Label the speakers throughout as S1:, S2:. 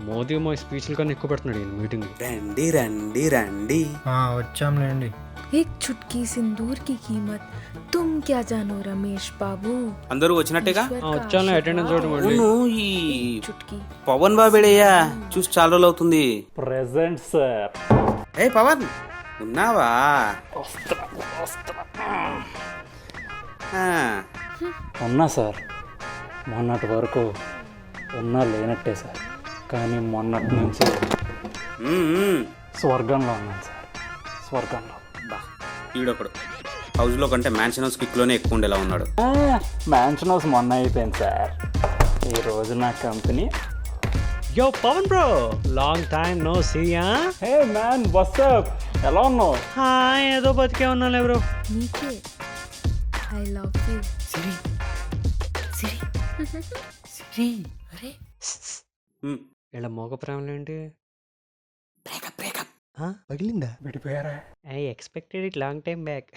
S1: మోదీ మా స్పీచ్ల కన్నా ఎక్కువ పెడుతున్నాడు ఈయన మీటింగ్.
S2: రండి రండి రండి.
S3: వచ్చాంలేండి.
S4: एक चुटकी सिंदूर की कीमत तुम क्या जानो रमेश बाबू.
S2: అందరూ వచ్చినట్టేగా?
S1: వచ్చాను, అటెండెన్స్ చూడడం మళ్ళీ.
S2: అవును, ఈ
S4: चुटकी
S2: పవన్ బాబేడయ్యా, చూసి చాలా రోజులు అవుతుంది.
S5: Present sir.
S2: ఏ పవన్, ఉన్నావా? ఆ,
S5: ఉన్నా సార్. మొన్నటి వరకు ఉన్నా లేనట్టే సార్, కానీ మొన్నటి నుంచి
S2: ఉమ్.
S5: స్వర్గంలో ఉన్నాను సార్. స్వర్గంలో.
S2: బా, ఈడొకడు హౌస్లో కంటే మ్యాన్షన్ హౌస్ కిక్లోనే ఎక్కువ ఉండేలా ఉన్నాడు.
S5: మ్యాన్షన్ హౌస్ మొన్న అయిపోయింది సార్. ఈరోజు నా company.
S1: Yo Pavan bro, long time no see.
S5: Hey man, what's up, ఎలా ఉన్నావు?
S1: ఏదో బతికే ఉన్నాలే బ్రో.
S4: नीचे I love you.
S2: Siri Siri Siri.
S4: अरे
S1: ఇలా మోగ ప్రేమలు ఏంటి?
S2: Breakup breakup.
S1: పగిలిందా?
S5: విడిపోయారా?
S1: I expected it long time back.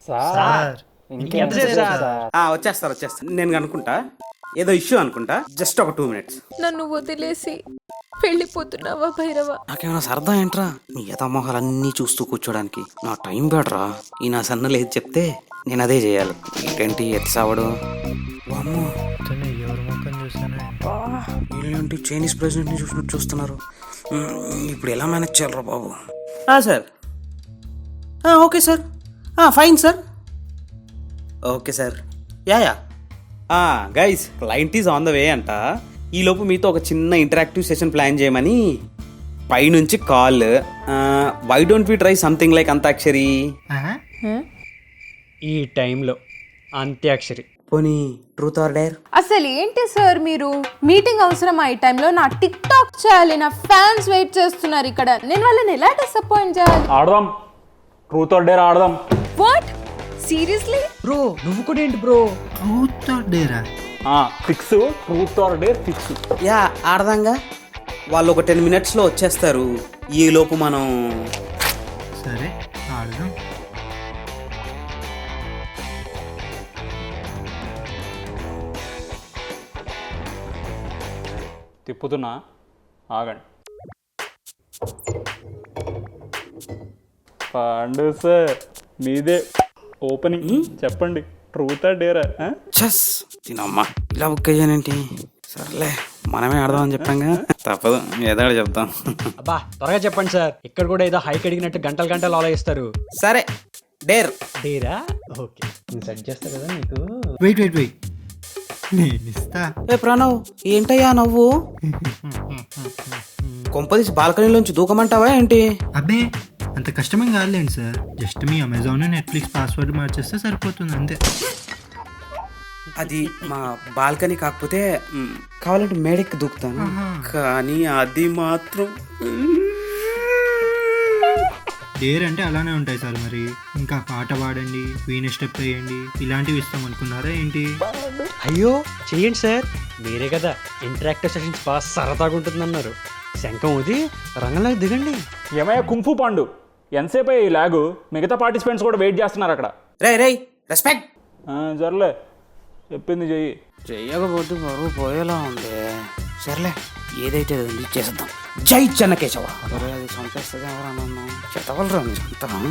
S5: Sir
S1: ఇంకెంతసేపు సార్?
S2: వచ్చేస్తారు. నేను అనుకుంటా ఏదో ఇష్యూ అనుకుంటా. జస్ట్ ఒక 2 minutes.
S4: నన్ను వదిలేసి వెళ్ళిపోతున్నావా భైరవ?
S2: నాకేమైనా సరదా ఏంట్రా నీ యథామోహాలన్నీ చూస్తూ కూర్చోడానికి? నా టైం బేడరా. ఈ నా సన్నలు ఏది చెప్తే నేను అదే చేయాలి. ఏంటి ఎత్తిసావడు? వామ్మో,
S3: ఎవరి ముఖం చూసానే.
S2: వీళ్ళేంటి చైనీస్ ప్రెసిడెంట్ని చూసినట్టు చూస్తున్నారు. ఇప్పుడు ఎలా మేనేజ్ చేయాలరా బాబు? Sir, okay sir, fine sir, okay sir. Yeah guys, client is on the way అంట. ఈలోపు మీతో ఒక చిన్న ఇంటరాక్టివ్ సెషన్ ప్లాన్ చేయమని పైనుంచి call. Why don't we try something like Antakshari?
S1: ఈ టైంలో అంత్యాక్షరి.
S2: పోనీ ట్రూత్ ఆర్ డేర్?
S6: అసలు ఏంటి సార్ మీరు? మీటింగ్ అవసరం ఈ టైంలో? నా టిక్ టాక్ చేయాలి, నా ఫ్యాన్స్ వెయిట్ చేస్తున్నారు ఇక్కడ. నేను వాళ్ళని ఎలా డిసప్పాయింట్ చేయాలి?
S5: ఆడదాం, ట్రూత్ ఆర్ డేర్ ఆడదాం.
S6: What, seriously?
S1: బ్రో నువ్వు కూడా ఏంటి బ్రో?
S3: ట్రూత్ ఆర్ డేరా?
S5: Fix, truth or dare fix.
S2: Yeah, ఆడదాంగా. వాళ్ళు ఒక 10 minutesలో వచ్చేస్తారు. ఈ లోపు మనం
S3: సరే ఆడదాం.
S5: తిప్పుతున్నా, ఆగండి. పాండు సార్, మీదే ఓపెనింగ్. చెప్పండి, ట్రూత్ ఆర్ డేరా?
S2: చెస్ తినమ్మా. ఇలా బుక్ అయ్యానేంటి? సర్లే, మనమే ఆడదామని చెప్పాంగా, తప్పదు, ఏదో చెప్తాం.
S1: అబ్బా త్వరగా చెప్పండి సార్. ఇక్కడ కూడా ఏదో హైక్ అడిగినట్టు గంటలు గంటలు ఆలోచిస్తారు.
S2: సరే, డేర్.
S1: డేరా? ఓకే, నేను సెట్ చేస్తా కదా నీకు.
S3: వెయిట్ నేను ఇస్తా.
S2: ఏ ప్రణవ్, ఏంటయ్యా నవ్వు? కొంపదీసి బాల్కనీలోంచి దూకమంటావా ఏంటి?
S3: అబ్బే, అంత కష్టమేం కాదులేండి సార్. జస్ట్ మీ అమెజాన్ నెట్ఫ్లిక్స్ పాస్వర్డ్ మార్చేస్తే సరిపోతుంది అంతే.
S2: అది మా బాల్కనీ కాకపోతే కావాలంటే మేడెక్కి దూకుతాను, కానీ అది మాత్రం
S3: డేర్ అంటే అలానే ఉంటాయి సార్. మరి ఇంకా పాట పాడండి, వీణ స్టెప్ వేయండి, ఇలాంటివి ఇస్తాం అనుకున్నారా ఏంటి?
S1: అయ్యో చెయ్యండి సార్, మీరే కదా ఇంటరాక్టివ్ సెషన్స్ బాగా సరదాగా ఉంటుందన్నారు. శంఖం ఊది రంగంలోకి దిగండి.
S5: ఏమయ్యా కుంఫు పాండు, ఎంతసేపు ఈ లాగు? మిగతా పార్టిసిపెంట్స్ కూడా వెయిట్ చేస్తున్నారు అక్కడ.
S2: రే రెస్పెక్ట్.
S5: జర్లే, చెప్పింది చెయ్యి.
S2: చెయ్యకపోతే బరువు పోయేలా ఉంది. సర్లే, ఏదైతే అది చేసేద్దాం. జై చెన్నకేశవ. అది చంపేస్తుంది ఎవరన్నా? చెత్తవలరా చంపుతాం.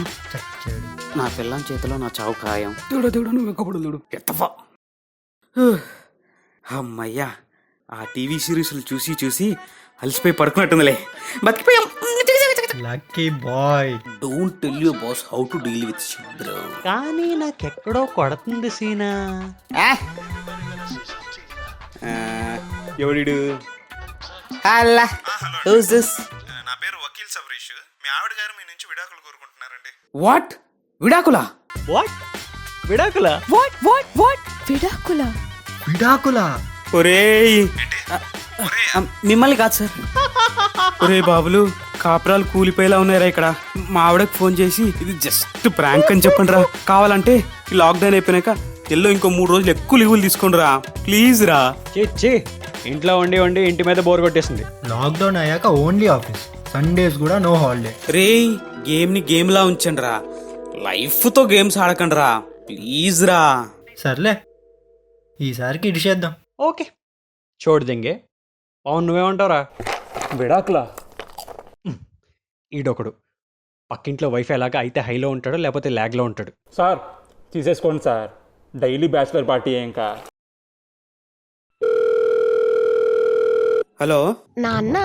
S2: నా పిల్లం చేతిలో నా చావు ఖాయం. దేవుడు నువ్వు ఎక్కప్పుడు చూడు ఎత్తవా. అమ్మయ్యా, ఆ టీవీ సిరీస్లు చూసి అలసిపోయి పడుకున్నట్టుందిలే. బతికిపోయాం.
S3: Lucky boy.
S2: Don't tell you boss how to deal with bro.
S1: కానీ నాకెక్కడో కొడుతుంది సీనా.
S2: ఎవడు? Hello, who's this?
S7: నా పేరు వకీల్ సబరీష్. మీ ఆవిడ గారు మీ నుంచి విడాకులు కోరుకుంటున్నారండి.
S2: వాట్? విడాకులా?
S1: వాట్ విడాకుల?
S6: వాట్ వాట్ వాట్ విడాకుల?
S3: విడాకులా?
S2: ఒరేయ్, మిమ్మల్ని కాదు సార్. ఒరే బాబులు, కాపురాలు కూలిపోయేలా ఉన్నారా ఇక్కడ. మా ఆవిడకి ఫోన్ చేసి ఇది జస్ట్ ప్రాంక్ అని చెప్పండి రా. కావాలంటే ఈ లాక్డౌన్ అయిపోయినాక ఎల్లో ఇంకో 3 రోజులు ఎక్కువ లీవులు తీసుకోండి రా, ప్లీజ్ రా.
S1: చే ఇంట్లో వండి ఇంటి మీద బోర్ కొట్టేసింది.
S3: లాక్డౌన్ అయ్యాక ఓన్లీ ఆఫీస్, సండేస్ కూడా నో హాలిడే.
S2: రే, గేమ్ని గేమ్లా ఉంచండి రా, లైఫ్తో గేమ్స్ ఆడకండి రా ప్లీజ్ రా.
S3: సర్లే ఈసారికి ఇడిచేద్దాం.
S1: ఓకే చోడు దెంగే. పవన్ నువ్వేమంటావురా?
S5: విడాకులా?
S1: ఈడొకడు పక్కింట్లో వైఫై ఎలాగా అయితే హైలో ఉంటాడు లేకపోతే ల్యాగ్లో ఉంటాడు.
S5: సార్ తీసేసుకోండి సార్, డైలీ బ్యాచిలర్ పార్టీ ఇంకా.
S2: హలో
S8: నాన్న,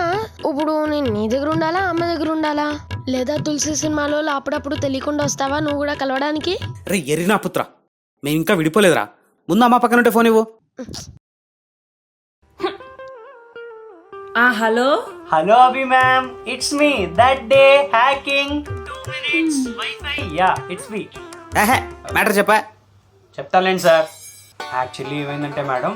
S8: ఇప్పుడు నేను నీ దగ్గర ఉండాలా అమ్మ దగ్గర ఉండాలా? లేదా తులసి సినిమాలో అప్పుడప్పుడు తెలియకుండా వస్తావా నువ్వు కూడా కలవడానికి?
S2: రే ఎర్రినా పుత్ర, మేము ఇంకా విడిపోలేదురా. ముందు అమ్మ పక్కన ఉంటే ఫోన్ ఇవ్వు.
S9: Hello
S2: hello Abhi ma'am, it's me that day hacking 2 minutes wifi. Yeah it's me. Matter చెప్పా. చెప్తాలేండి సార్. యాక్చువల్లీ ఏమైందంటే మేడం,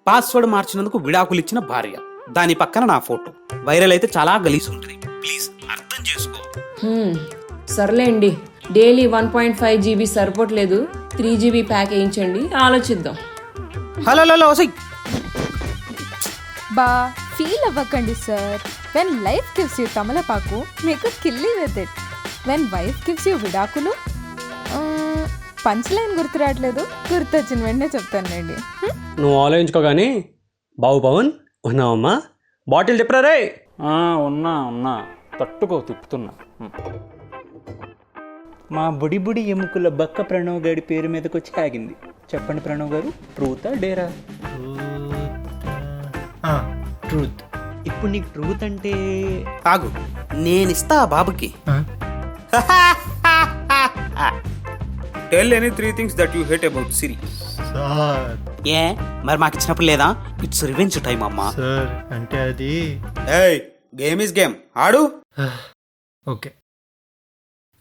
S2: పాస్వర్డ్ మార్చినందుకు విడాకులు ఇచ్చిన భార్య, దాని పక్కన నా ఫోటో వైరల్ అయితే చాలా గలీజ్ ఉంటుంది. ప్లీజ్ అర్థం చేసుకో.
S9: సర్లేండి, డైలీ 1.5 GB సరిపోవట్లేదు, 3 GB ప్యాక్ వేయించండి, ఆలోచిద్దాం.
S2: హలో
S6: బా ఫీల్ అవ్వకండి sir. When life gives you తమలపాకు, మీకు కిల్లీ with it. When wife gives you విడాకులు. పంచ్ లైన్ గుర్తు రావట్లేదు, గుర్తొచ్చిన వెంటనే చెప్తానులేండి.
S1: నువ్వు ఆలోచించుకో కానీ. బాబు పవన్ ఉన్నావమ్మా? బాటిల్ చెప్పరా రే.
S5: ఉన్నా తట్టుకో, తిప్పుతున్నా. మా బుడి బుడి ఎముకల బక్క ప్రణవ్ గారి పేరు మీదకి వచ్చి ఆగింది. చెప్పండి ప్రణవ్ గారు, ట్రూతా డేరా?
S3: ట్రూత్.
S1: ఇప్పుడు నీకు ట్రూత్ అంటే
S2: కాగు, నేనిస్తా ఆ బాబుకి. Tell any 3 things that you hate about Siri.
S3: Sir
S2: ఏ మరి మాకు ఇచ్చినప్పుడు లేదా? ఇట్స్ రివెంజ్ టైం అమ్మా.
S3: సార్ అంటే అది
S2: ఏయ్, గేమ్ ఇస్ గేమ్, ఆడు.
S3: ఓకే,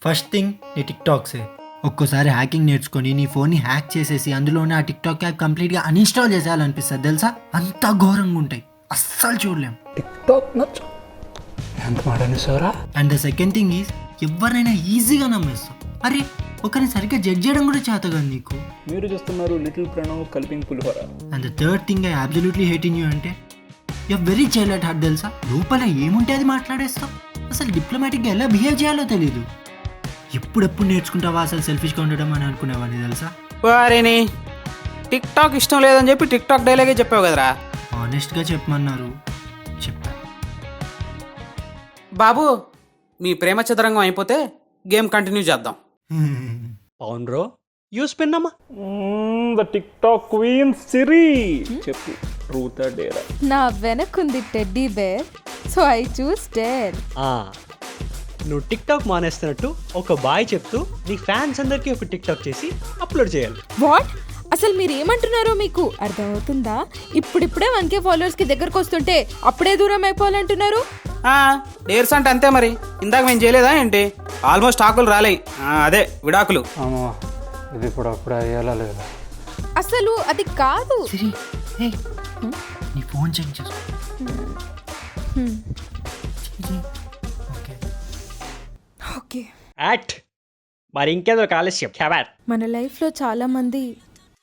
S3: ఫస్ట్ థింగ్ నీ టిక్ టాక్సే. ఒక్కోసారి హ్యాకింగ్ నేర్చుకొని నీ ఫోన్ని హ్యాక్ చేసేసి అందులోనే ఆ టిక్ టాక్ యాప్ కంప్లీట్గా అన్ఇన్స్టాల్ చేసేయాలనిపిస్తుంది తెలుసా. అంత ఘోరంగా ఉంటాయి, అస్సలు చూడలేం.
S5: టిక్టాక్ నచ్చు ఎంత మాడని సారా.
S3: And the second thing is, ఎవరినైనా ఈజీగా నమ్మేస్తాం. అరే ఒకరిని సరిగ్గా జడ్జ్ చేయడం కూడా చేతగా నీకు.
S5: మీరు చూస్తున్నారు లిటిల్ ప్రణవ్ కల్పింగ్ పులిహోర.
S3: And the third thing I absolutely hate in you అంటే, you very child at heart తెలుసా. లోపల ఏముంటే అది మాట్లాడేస్తాం. అసలు డిప్లొమాటిక్గా ఎలా బిహేవ్ చేయాలో తెలీదు. ఎప్పుడెప్పుడు నేర్చుకుంటావా అసలు సెల్ఫిష్గా ఉండడం అని అనుకునేవాడిని తెలుసా.
S2: వారేని టిక్ టాక్ ఇష్టం లేదని చెప్పి టిక్ టాక్ డైలాగే చెప్పావు కదరా.
S3: ఆనెస్ట్గా చెప్పమన్నారు, చెప్పా.
S2: బాబు, మీ ప్రేమ చదరంగం అయిపోతే గేమ్ కంటిన్యూ చేద్దాం.
S1: పవన్ బ్రో యూస్ పెన్నమ్మా.
S5: ద టిక్టాక్ క్వీన్ సిరి, చెప్పు ట్రూతా డేరా?
S6: నా వెనకుంది teddy bear, so I choose dare.
S1: నువ్వు టిక్ టాక్ మానేస్తున్నట్టు ఒక బాయ్ చెప్తూ నీ ఫ్యాన్స్ అందరికీ ఒక టిక్ టాక్ చేసి అప్లోడ్ చేయాలి.
S6: వాట్? అసలు మీరు ఏమంటున్నారో మీకు అర్థమవుతుందా? ఇప్పుడిప్పుడే 1K ఫాలోవర్స్కి దగ్గరకు వస్తుంటే అప్పుడే దూరం అయిపోవాలంటున్నారు.
S2: డేర్స్ అంటే అంతే మరి. ఇందాక మేము చేయలేదా ఏంటి? ఆల్మోస్ట్ ఆకులు రాలే, అదే విడాకులు.
S5: ఇది ఇప్పుడు అప్పుడు అయ్యేలా లేదా?
S6: అసలు అది కాదు.
S3: సిరి, హే, నీ ఫోన్ చెక్ చేసుకో.
S6: ఓకే.
S1: యాక్ట్ మరి ఇంకేదో కాలేజ్ క్యాబాట్.
S6: మన లైఫ్లో చాలామంది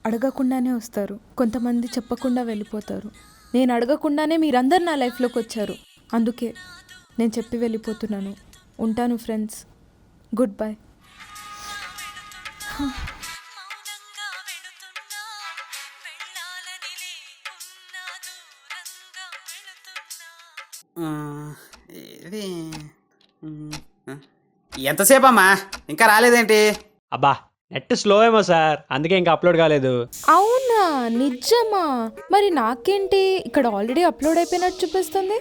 S6: అడగకుండానే వస్తారు, కొంతమంది చెప్పకుండా వెళ్ళిపోతారు. నేను అడగకుండానే మీరందరు నా లైఫ్లోకి వచ్చారు, అందుకే నేను చెప్పి వెళ్ళిపోతున్నాను. ఉంటాను ఫ్రెండ్స్, గుడ్ బై.
S2: ఎంతసేపు అమ్మా, ఇంకా రాలేదేంటి?
S1: అబ్బా నెట్ స్లో ఏమో సార్, అందుకే ఇంకా అప్లోడ్ కాలేదు.
S6: అవునా, నిజమా? మరి నాకేంటి ఇక్కడ ఆల్రెడీ అప్లోడ్ అయిపోయినట్టు చూపిస్తుంది.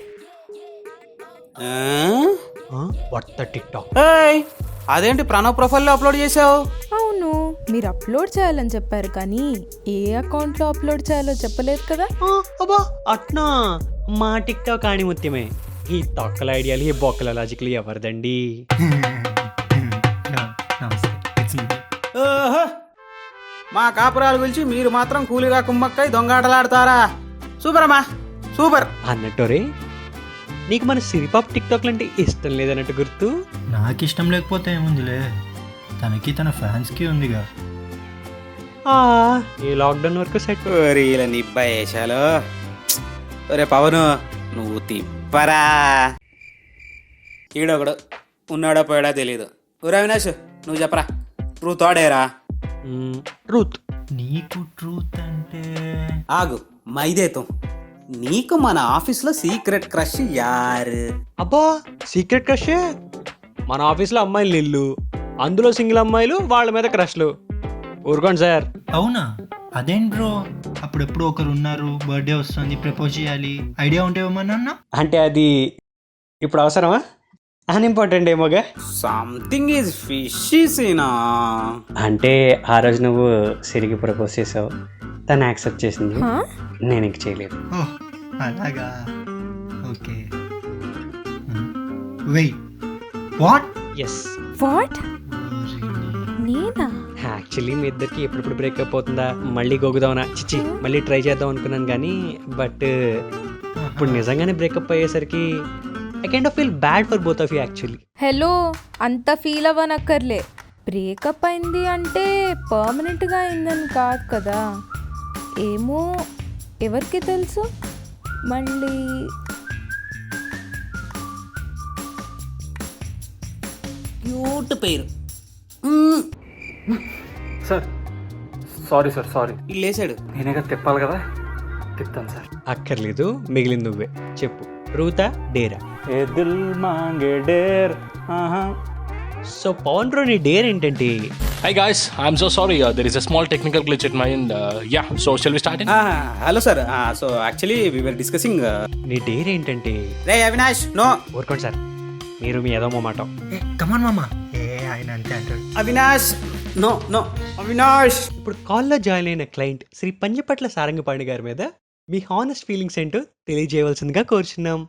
S1: What the tick talk?
S2: అదేంటి ప్రణవ్ ప్రొఫైల్లో అప్లోడ్ చేసావు?
S6: అవును, మీరు అప్లోడ్ చేయాలని చెప్పారు కానీ ఏ అకౌంట్లో అప్లోడ్ చేయాలో చెప్పలేదు కదా.
S1: అబ్బా అట్నా, మా టిక్ టాక్ ఆణిముత్యమే. ఈ తొక్కల ఐడియాలు, ఈ బొక్కల లాజిక్లు ఎవరిదండి?
S2: మా కాపురాల గురించి మీరు మాత్రం కూలిగా కుమ్మక్కై దొంగాటలాడతారా? సూపర్ అమ్మా, సూపర్.
S1: అన్నట్టు రే నీకు మన సిరిపాప్ టిక్టాక్లు అంటే ఇష్టం లేదన్నట్టు గుర్తు.
S3: నాకు ఇష్టం లేకపోతే ఏముందిలే, తనకి తన ఫ్యాన్స్కి ఉందిగా.
S1: ఆ, ఈ లాక్డౌన్ వరకు సెట్.
S2: ఒరే ఇలా నిబ్బాయేశాలు. ఒరే పవను నువ్వు తిప్పరా. ఈడొకడు ఉన్నాడో పోయాడో తెలీదు. ఒరే అవినాష్ నువ్వు చెప్పరా, ట్రూత్ ఆడేరా.
S1: ట్రూత్.
S3: నీకు ట్రూత్ అంటే
S2: ఆగు మైదేతో, నీకు మన ఆఫీస్లో సీక్రెట్ క్రష్ యారు?
S1: అబ్బా, సీక్రెట్ క్రష్. మన ఆఫీస్లో అమ్మాయిలు నిల్లు, అందులో సింగిల్ అమ్మాయిలు, వాళ్ళ మీద క్రష్లు. ఊరుకోండి సార్.
S3: అవునా? అదేం బ్రో, అప్పుడెప్పుడు ఒకరు ఉన్నారు, బర్త్డే వస్తుంది, ప్రపోజ్ చేయాలి, ఐడియా ఉంటే ఏమన్నా?
S1: అంటే అది ఇప్పుడు అవసరమా? అన్ఇంపార్టెంట్ ఏమోగా.
S2: సంథింగ్ ఈజ్ ఫిషీ సీనా.
S1: అంటే ఆ రోజు నువ్వు సిరికి ప్రపోజ్ చేసావు, తను యాక్సెప్ట్ చేసింది,
S6: హా?
S1: నేను ఇంక చేయలేదు.
S3: ఓహ్ అలాగా, okay. Wait, what?
S1: Yes.
S6: What? నేనా?
S1: యాక్చువల్లీ మీ ఇద్దరికి ఎప్పుడెప్పుడు బ్రేకప్ అవుతుందా, మళ్ళీ గోగుదామనా, చిచ్చి మళ్ళీ ట్రై చేద్దాం అనుకున్నాను కానీ, బట్ ఇప్పుడు నిజంగానే బ్రేకప్ అయ్యేసరికి I kind of feel bad for both of you actually.
S6: Hello, అంత ఫీల్ అవ్వనక్కర్లే. బ్రేకప్ అయింది అంటే పర్మనెంట్గా అయిందని కాదు కదా. ఏమో, ఎవరికి తెలుసు. మళ్ళీ
S2: క్యూట్ పేరు.
S5: Sir sorry sir, sorry.
S2: లేసాడు.
S5: నేనేగా తిప్పాలి కదా, తిప్తాను సార్.
S1: అక్కర్లేదు, మిగిలింది నువ్వే చెప్పు. ట్రూతా డేరా?
S5: ఏ దిల్ మాంగే డేర్.
S1: సో పవన్ బ్రో, నీ డేర్ ఏంటంటే?
S10: Hi guys, I'm so sorry. There is a small technical glitch at my end. Yeah, so shall we start it?
S2: Hello sir. So actually we were discussing.
S1: నీ dare ఏంటంటే?
S2: రే Avinash no.
S1: ఊరుకోండి sir, మీరు మీ ఏదో మాట.
S3: కమాన్ మామా, ఏ ఆయన అంతే అంటాడు.
S2: Avinash no no. అవినాష్.
S1: ఇప్పుడు కాల్లో జాయిన్ అయిన క్లయింట్ శ్రీ పంజపట్ల సారంగపాణి గారి మీద మీ హానెస్ట్ ఫీలింగ్స్ ఏంటో తెలియజేయవలసిందిగా కోరుచున్నాం.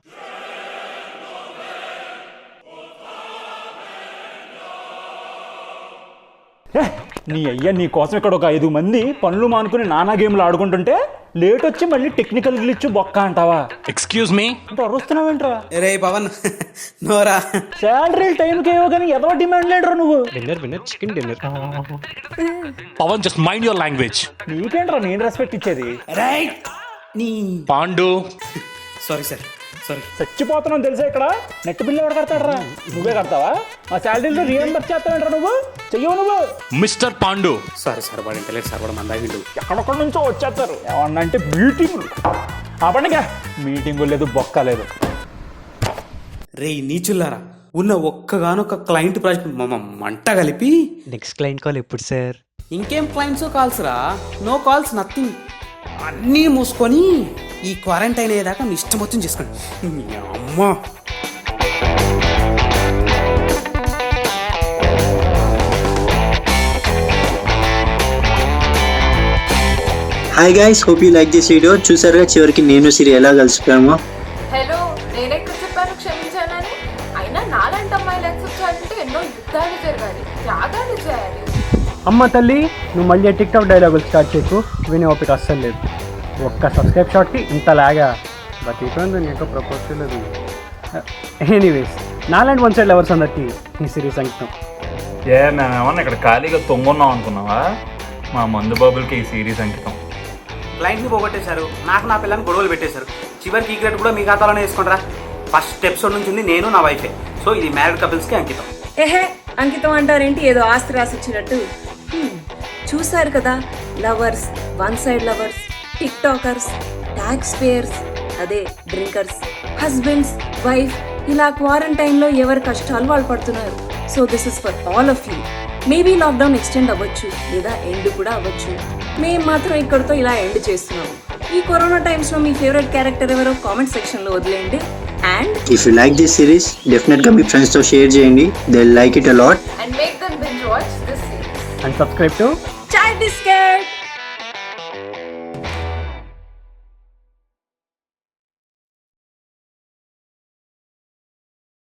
S5: నీ అయ్యా, నీ కోసం ఇక్కడ ఒక 5 మంది పనులు మానుకుని నానా గేమ్లు ఆడుకుంటుంటే లేట్ వచ్చి మళ్ళీ టెక్నికల్ గ్లిచ్ బొక్క అంటావా?
S10: Excuse me?
S5: అంటే అరుస్తున్నావేంట్రా?
S2: రే పవన్ నోరా.
S5: శాలరీ టైంకి ఏవో కానీ ఏదో డిమాండ్ లేడరా నువ్వు.
S1: Dinner chicken dinner.
S10: Pawan, just mind your language.
S5: నీకేంట్రా నేను రెస్పెక్ట్ ఇచ్చేది?
S2: రైట్. నీ
S10: Pandu.
S2: Sorry sir, sorry.
S5: చచ్చిపోతున్నావు తెలుసా ఇక్కడ. నెట్ బిల్లు ఎవరు కడతాడరా? నువ్వే కడతావా? మా శాలరీలో రీఎంబర్స్ చేస్తావేంట్రా నువ్వు? చెయ్యవు నువ్వు.
S10: Mr. Pandu.
S2: సారీ సార్, వాడు ఇంటలేదు సార్, వాడు మందాగిళ్ళు.
S5: ఎక్కడొక్కడి నుంచో వచ్చేస్తారు. ఏమన్నా అంటే మీటింగులు. ఆ పండుగ మీటింగు లేదు, బొక్క లేదు.
S2: రే నీచుల్లారా, ఉన్న ఒక్కగానొక్క క్లయింట్ ప్రాజెక్ట్ మంట కలిపి
S1: నెక్స్ట్ క్లయింట్ కాల్ ఎప్పుడు సార్?
S2: ఇంకేం క్లయింట్స్ కాల్స్ రా? No calls, nothing. అన్నీ మూసుకొని ఈ క్వారంటైన్ అయ్యేదాకా మీ ఇష్టం వచ్చింది చేసుకోండి. అమ్మా.
S11: Hi guys, hope you like this video. చూసారుగా చివరికి నేను సిరి ఎలా కలిసిపోయామో.
S4: హలో, నేనెక్కడ చెప్పాను క్షమించానని? అయినా నాలాంటి అమ్మాయిలు యాక్సెప్ట్ చేయాలంటే ఎన్నో యుద్ధాలు జరగాలి, త్యాగాలు చేయాలి.
S1: అమ్మ తల్లి, నువ్వు మళ్ళీ టిక్టాక్ డైలాగులు స్టార్ట్ చేయకు, వినే ఓపిక అస్సలు లేదు. ఒక్క సబ్స్క్రైబ్ షాట్కి ఇంత లాగా బతికిపోయింది, నీకు ప్రపోజ్ చేయలేదు. ఎనీవేస్, నాలాంటి వన్ సైడ్ లవర్స్ అందరికి ఈ సిరీస్ అంకితం.
S5: మేమేమన్నా ఇక్కడ ఖాళీగా తొంగున్నాం అనుకున్నావా? మా మందు బాబులకి ఈ సిరీస్ అంకితం.
S2: క్లయింట్ని పోగొట్టేశారు, నాకు నా పిల్లని గొడవలు పెట్టేశారు. చివరికి ఈక్రెట్ కూడా మీ ఖాతాలోనే వేసుకుంటారా? ఫస్ట్ ఎపిసోడ్ నుంచి ఉంది నేను నా వైఫే. సో ఇది మ్యారీడ్ కపుల్స్కి అంకితం.
S9: ఏహే, అంకితం అంటారేంటి, ఏదో ఆస్తి రాసిచ్చినట్టు. చూసారు కదా, lovers, one side lovers, TikTokers, tax payers, అదే డ్రింకర్స్, హస్బెండ్స్, వైఫ్, ఇలా క్వారంటైన్లో ఎవరి కష్టాలు వాళ్ళు పడుతున్నారు. So this is for all of you. Maybe lockdown extend అవ్వచ్చు, లేదా ఎండ్ కూడా అవ్వచ్చు. మేము మాత్రం ఇక్కడితో ఇలా ఎండ్ చేస్తున్నాము. ఈ కరోనా టైమ్స్లో మీ ఫేవరెట్ క్యారెక్టర్ ఎవరో కామెంట్ సెక్షన్లో వదిలేయండి. And
S11: if you like this series, డెఫినెట్గా మీ ఫ్రెండ్స్తో షేర్ చేయండి. They like it a lot.
S4: And make them binge watch this series.
S1: And subscribe to
S9: chai biscuit.